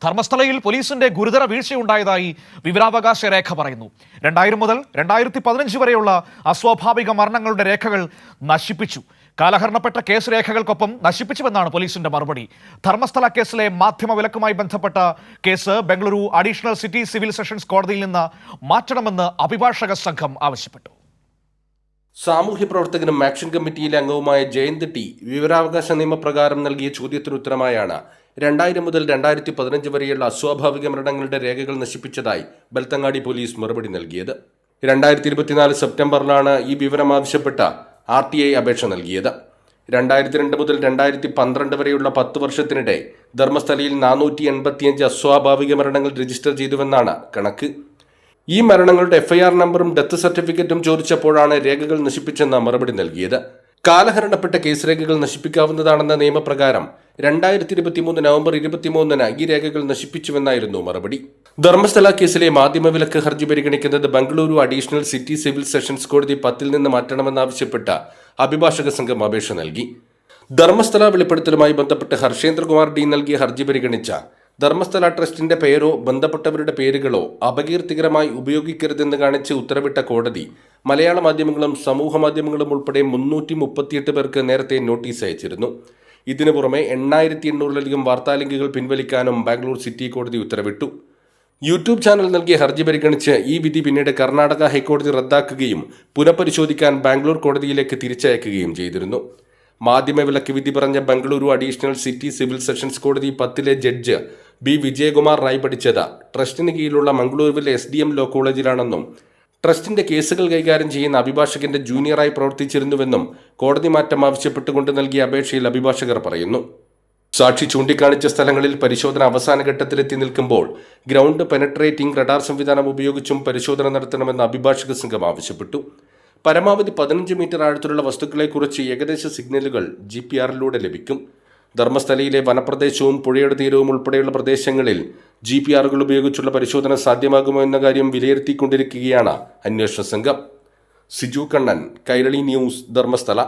ധർമ്മസ്ഥലയിൽ പോലീസിന്റെ ഗുരുതര വീഴ്ചയുണ്ടായതായി വിവരാവകാശ രേഖ പറയുന്നു. 2000 മുതൽ 2015 വരെയുള്ള അസ്വാഭാവിക മരണങ്ങളുടെ രേഖകൾ നശിപ്പിച്ചു. കാലഹരണപ്പെട്ട കേസ് രേഖകൾക്കൊപ്പം നശിപ്പിച്ചുവെന്നാണ് പോലീസിന്റെ മറുപടി. ധർമ്മസ്ഥല കേസിലെ മാധ്യമ വിലക്കുമായി ബന്ധപ്പെട്ട case Bengaluru additional city civil sessions കോടതിയിൽ നിന്ന് മാറ്റണമെന്ന് അഭിഭാഷക സംഘം ആവശ്യപ്പെട്ടു. സാമൂഹ്യ പ്രവർത്തകനും ആക്ഷൻ കമ്മിറ്റിയിലെ അംഗവുമായ ജയന്ത് ടി വിവരാവകാശ നിയമപ്രകാരം നൽകിയ ചോദ്യത്തിന് ഉത്തരമായാണ് 2000 മുതൽ 2015 വരെയുള്ള അസ്വാഭാവിക മരണങ്ങളുടെ രേഖകൾ നശിപ്പിച്ചതായി ബെൽത്തങ്ങാടി പോലീസ് മറുപടി നൽകിയത്. 2024 സെപ്റ്റംബറിലാണ് ഈ വിവരം ആവശ്യപ്പെട്ട RTI അപേക്ഷ നൽകിയത്. 2002 മുതൽ 2012 വരെയുള്ള 10 വർഷത്തിനിടെ ധർമ്മസ്ഥലയിൽ 485 അസ്വാഭാവിക മരണങ്ങൾ രജിസ്റ്റർ ചെയ്തുവെന്നാണ് കണക്ക്. ഈ മരണങ്ങളുടെ FIR നമ്പറും ഡെത്ത് സർട്ടിഫിക്കറ്റും ചോദിച്ചപ്പോഴാണ് രേഖകൾ നശിപ്പിച്ചെന്ന മറുപടി നൽകിയത്. കാലഹരണപ്പെട്ട കേസ് രേഖകൾ നശിപ്പിക്കാവുന്നതാണെന്ന നിയമപ്രകാരം 2023 നവംബർ 23-ന് ഈ രേഖകൾ നശിപ്പിച്ചുവെന്നായിരുന്നു മറുപടി. ധർമ്മസ്ഥല കേസിലെ മാധ്യമവിലക്ക് ഹർജി പരിഗണിക്കുന്നത് Bengaluru additional city civil sessions കോടതി 10-ൽ നിന്ന് മാറ്റണമെന്നാവശ്യപ്പെട്ട അഭിഭാഷക സംഘം അപേക്ഷ നൽകി. ധർമ്മസ്ഥല വെളിപ്പെടുത്തലുമായി ബന്ധപ്പെട്ട് ഹർഷേന്ദ്രകുമാർ D നൽകിയ ഹർജി പരിഗണിച്ച ധർമ്മസ്ഥല ട്രസ്റ്റിന്റെ പേരോ ബന്ധപ്പെട്ടവരുടെ പേരുകളോ അപകീർത്തികരമായി ഉപയോഗിക്കരുതെന്ന് കാണിച്ച് ഉത്തരവിട്ട കോടതി മലയാള മാധ്യമങ്ങളും സമൂഹ മാധ്യമങ്ങളും ഉൾപ്പെടെ 338 പേർക്ക് നേരത്തെ നോട്ടീസ് അയച്ചിരുന്നു. ഇതിനു പുറമെ 8800-ലധികം വാർത്താ ലിങ്കുകൾ പിൻവലിക്കാനും ബാംഗ്ലൂർ സിറ്റി കോടതി ഉത്തരവിട്ടു. യൂട്യൂബ് ചാനൽ നൽകിയ ഹർജി പരിഗണിച്ച് ഈ വിധി പിന്നീട് കർണാടക ഹൈക്കോടതി റദ്ദാക്കുകയും പുനഃപരിശോധിക്കാൻ ബാംഗ്ലൂർ കോടതിയിലേക്ക് തിരിച്ചയക്കുകയും ചെയ്തിരുന്നു. മാധ്യമവിലക്ക് വിധി പറഞ്ഞ Bengaluru additional city civil sessions കോടതി 10-ലെ ജഡ്ജ് B വിജയകുമാർ റായ് പഠിച്ചത് ട്രസ്റ്റിന് കീഴിലുള്ള മംഗളൂരുവിലെ SDM ലോ കോളേജിലാണെന്നും ട്രസ്റ്റിന്റെ കേസുകൾ കൈകാര്യം ചെയ്യുന്ന അഭിഭാഷകന്റെ ജൂനിയറായി പ്രവർത്തിച്ചിരുന്നുവെന്നും കോടതി മാറ്റം ആവശ്യപ്പെട്ടുകൊണ്ട് നൽകിയ അപേക്ഷയിൽ അഭിഭാഷകർ പറയുന്നു. സാക്ഷി ചൂണ്ടിക്കാണിച്ച സ്ഥലങ്ങളിൽ പരിശോധന അവസാന ഘട്ടത്തിലെത്തി നിൽക്കുമ്പോൾ ഗ്രൗണ്ട് പെനട്രേറ്റിംഗ് റഡാർ സംവിധാനം ഉപയോഗിച്ചും പരിശോധന നടത്തണമെന്ന് അഭിഭാഷക സംഘം ആവശ്യപ്പെട്ടു. പരമാവധി 15 മീറ്റർ ആഴത്തിലുള്ള വസ്തുക്കളെക്കുറിച്ച് ഏകദേശ സിഗ്നലുകൾ GPR-ലൂടെ ലഭിക്കും. ധർമ്മസ്ഥലയിലെ വനപ്രദേശവും പുഴയുടെ തീരവും ഉൾപ്പെടെയുള്ള പ്രദേശങ്ങളിൽ GPR-കൾ ഉപയോഗിച്ചുള്ള പരിശോധന സാധ്യമാകുമോ എന്ന കാര്യം വിലയിരുത്തിക്കൊണ്ടിരിക്കുകയാണ് അന്വേഷണ സംഘം. സിജു കണ്ണൻ, കൈരളി ന്യൂസ്, ധർമ്മസ്ഥല.